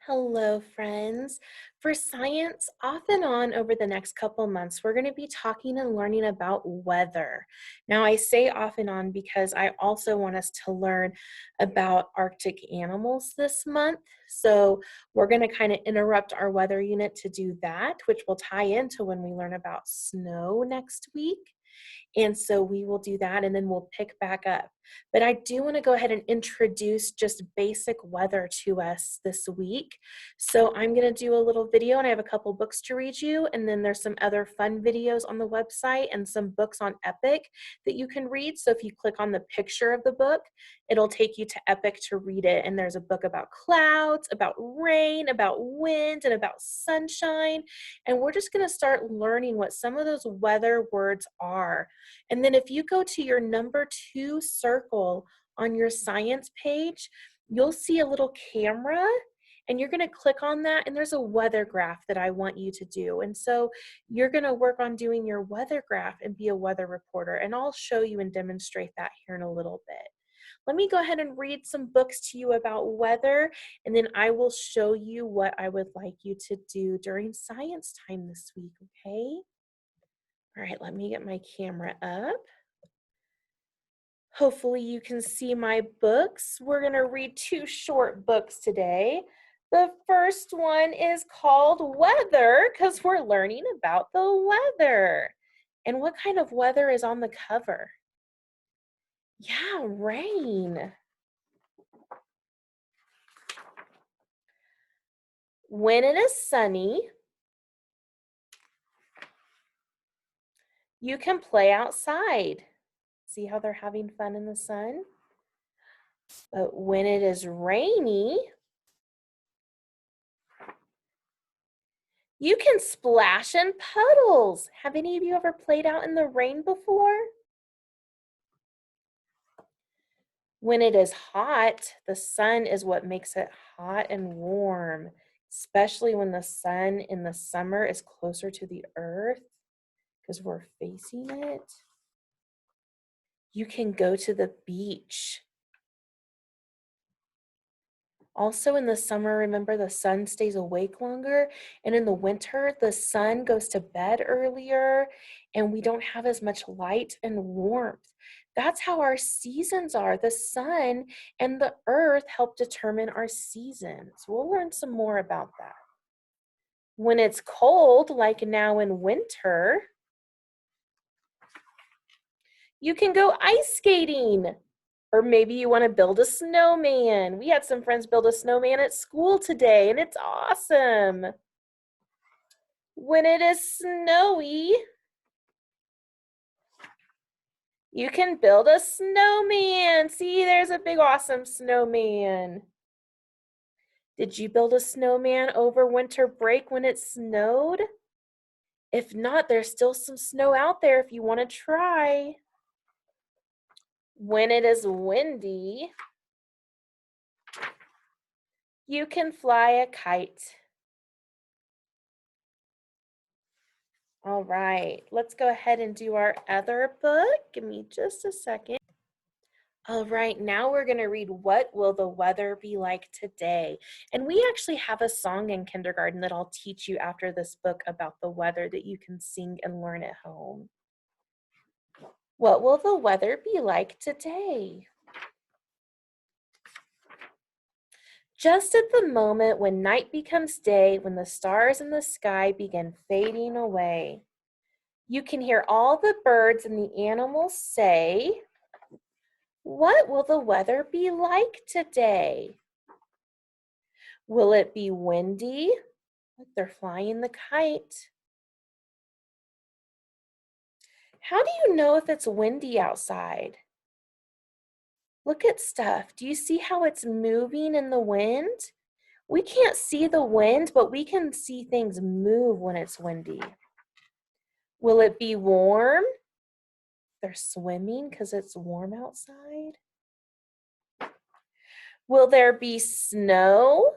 Hello, friends. For science, off and on over the next couple months, we're going to be talking and learning about weather. Now, I say off and on because I also want us to learn about Arctic animals this month. So, we're going to kind of interrupt our weather unit to do that, which will tie into when we learn about snow next week. And so we will do that and then we'll pick back up. But I do want to go ahead and introduce just basic weather to us this week. So I'm going to do a little video and I have a couple books to read you. And then there's some other fun videos on the website and some books on Epic that you can read. So if you click on the picture of the book, it'll take you to Epic to read it. And there's a book about clouds, about rain, about wind, and about sunshine. And we're just going to start learning what some of those weather words are. And then if you go to your number 2 circle on your science page, you'll see a little camera and you're going to click on that and there's a weather graph that I want you to do. And so you're going to work on doing your weather graph and be a weather reporter. And I'll show you and demonstrate that here in a little bit. Let me go ahead and read some books to you about weather, and then I will show you what I would like you to do during science time this week, okay? All right, let me get my camera up. Hopefully you can see my books. We're going to read 2 short books today. The first one is called Weather because we're learning about the weather. And what kind of weather is on the cover? Yeah, rain. When it is sunny, you can play outside. See how they're having fun in the sun? But when it is rainy, you can splash in puddles. Have any of you ever played out in the rain before? When it is hot, the sun is what makes it hot and warm, especially when the sun in the summer is closer to the earth because we're facing it. You can go to the beach. Also in the summer, remember the sun stays awake longer, and in the winter, the sun goes to bed earlier, and we don't have as much light and warmth. That's how our seasons are. The sun and the earth help determine our seasons. We'll learn some more about that. When it's cold, like now in winter, you can go ice skating. Or maybe you want to build a snowman. We had some friends build a snowman at school today, and it's awesome. When it is snowy, you can build a snowman. See, there's a big, awesome snowman. Did you build a snowman over winter break when it snowed? If not, there's still some snow out there if you want to try. When it is windy, you can fly a kite. All right, let's go ahead and do our other book. Give me just a second. All right, now we're going to read What Will the Weather Be Like Today? And we actually have a song in kindergarten that I'll teach you after this book about the weather that you can sing and learn at home. What will the weather be like today? Just at the moment when night becomes day, when the stars in the sky begin fading away, you can hear all the birds and the animals say, what will the weather be like today? Will it be windy? Like they're flying the kite. How do you know if it's windy outside? Look at stuff. Do you see how it's moving in the wind? We can't see the wind, but we can see things move when it's windy. Will it be warm? They're swimming because it's warm outside. Will there be snow?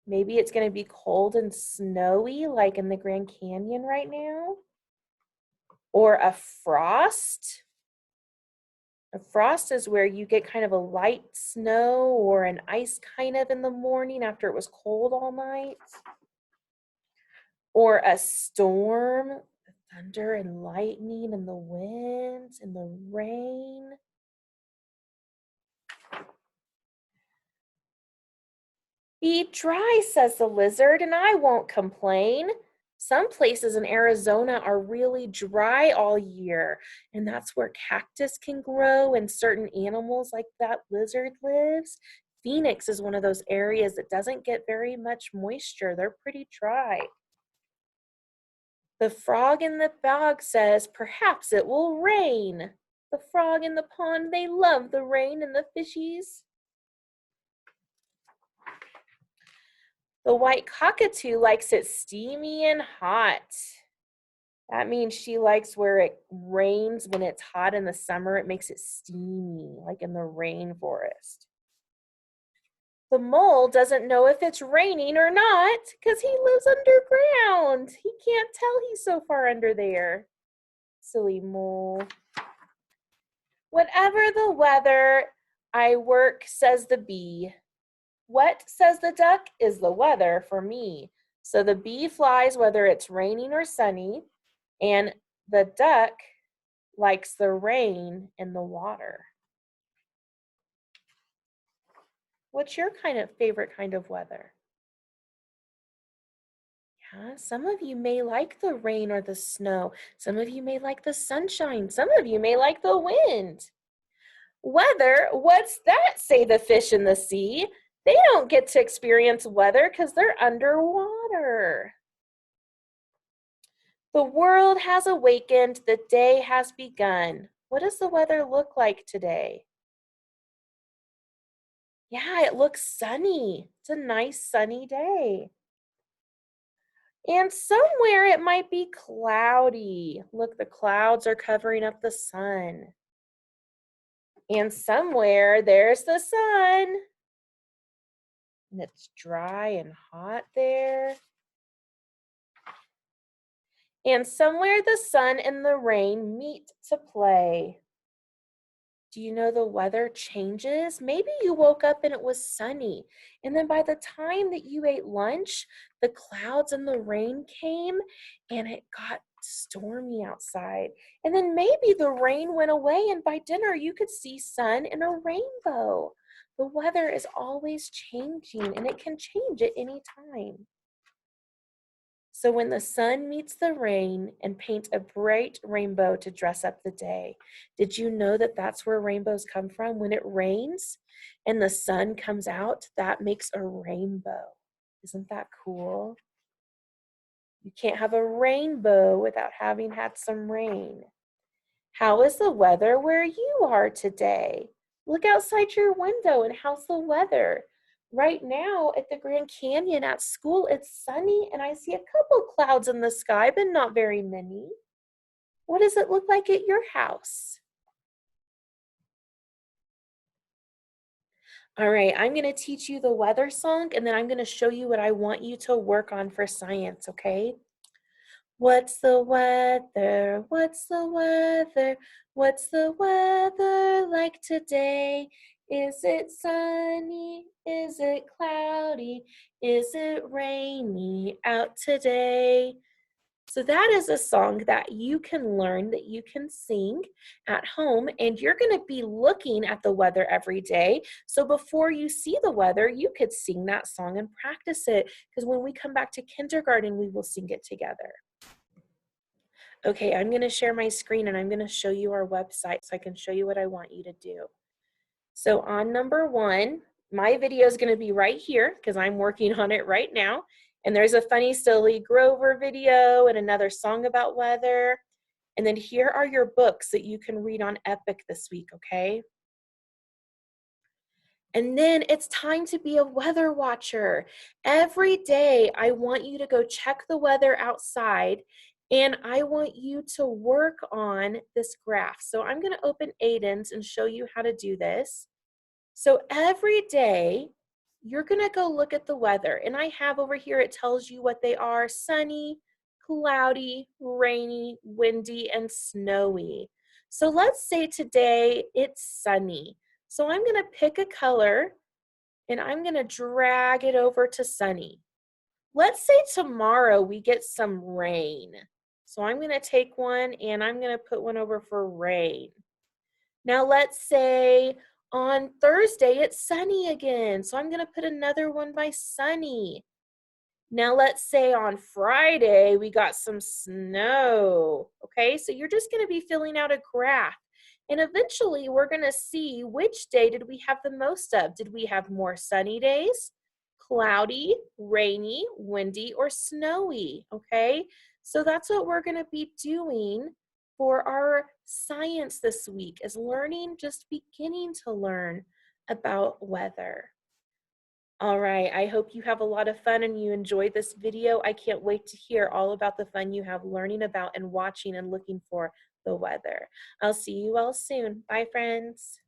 Maybe it's going to be cold and snowy like in the Grand Canyon right now. Or a frost. A frost is where you get kind of a light snow or an ice kind of in the morning after it was cold all night. Or a storm, the thunder and lightning and the winds and the rain. Be dry, says the lizard, and I won't complain. Some places in Arizona are really dry all year, and that's where cactus can grow and certain animals like that lizard lives. Phoenix is one of those areas that doesn't get very much moisture. They're pretty dry. The frog in the bog says, perhaps it will rain. The frog in the pond, they love the rain and the fishies. The white cockatoo likes it steamy and hot. That means she likes where it rains when it's hot in the summer. It makes it steamy, like in the rainforest. The mole doesn't know if it's raining or not because he lives underground. He can't tell he's so far under there. Silly mole. Whatever the weather, I work, says the bee. What, says the duck, is the weather for me? So the bee flies whether it's raining or sunny, and the duck likes the rain and the water. What's your favorite kind of weather? Yeah, some of you may like the rain or the snow. Some of you may like the sunshine. Some of you may like the wind. Weather, what's that, say the fish in the sea. They don't get to experience weather because they're underwater. The world has awakened, the day has begun. What does the weather look like today? Yeah, it looks sunny. It's a nice sunny day. And somewhere it might be cloudy. Look, the clouds are covering up the sun. And somewhere there's the sun. And it's dry and hot there. And somewhere the sun and the rain meet to play. Do you know the weather changes? Maybe you woke up and it was sunny. And then by the time that you ate lunch, the clouds and the rain came and it got stormy outside. And then maybe the rain went away and by dinner you could see sun and a rainbow. The weather is always changing and it can change at any time. So when the sun meets the rain and paint a bright rainbow to dress up the day, did you know that that's where rainbows come from? When it rains and the sun comes out, that makes a rainbow. Isn't that cool? You can't have a rainbow without having had some rain. How is the weather where you are today? Look outside your window and how's the weather? Right now at the Grand Canyon at school, it's sunny and I see a couple clouds in the sky, but not very many. What does it look like at your house? All right, I'm going to teach you the weather song and then I'm going to show you what I want you to work on for science, okay? What's the weather? What's the weather? What's the weather like today? Is it sunny? Is it cloudy? Is it rainy out today? So that is a song that you can learn, that you can sing at home, and you're going to be looking at the weather every day. So before you see the weather, you could sing that song and practice it, because when we come back to kindergarten, we will sing it together. Okay, I'm going to share my screen and I'm going to show you our website so I can show you what I want you to do. So on number 1, my video is going to be right here because I'm working on it right now. And there's a funny, silly Grover video and another song about weather. And then here are your books that you can read on Epic this week, okay? And then it's time to be a weather watcher. Every day, I want you to go check the weather outside and I want you to work on this graph. So I'm going to open Aiden's and show you how to do this. So every day, you're going to go look at the weather. And I have over here, it tells you what they are: sunny, cloudy, rainy, windy, and snowy. So let's say today it's sunny. So I'm going to pick a color and I'm going to drag it over to sunny. Let's say tomorrow we get some rain. So I'm going to take one and I'm going to put one over for rain. Now let's say on Thursday it's sunny again. So I'm going to put another one by sunny. Now let's say on Friday we got some snow. Okay, so you're just going to be filling out a graph. And eventually we're going to see which day did we have the most of. Did we have more sunny days, cloudy, rainy, windy, or snowy? Okay, so that's what we're going to be doing for our science this week, is learning, just beginning to learn about weather. All right, I hope you have a lot of fun and you enjoyed this video. I can't wait to hear all about the fun you have learning about and watching and looking for the weather. I'll see you all soon. Bye, friends.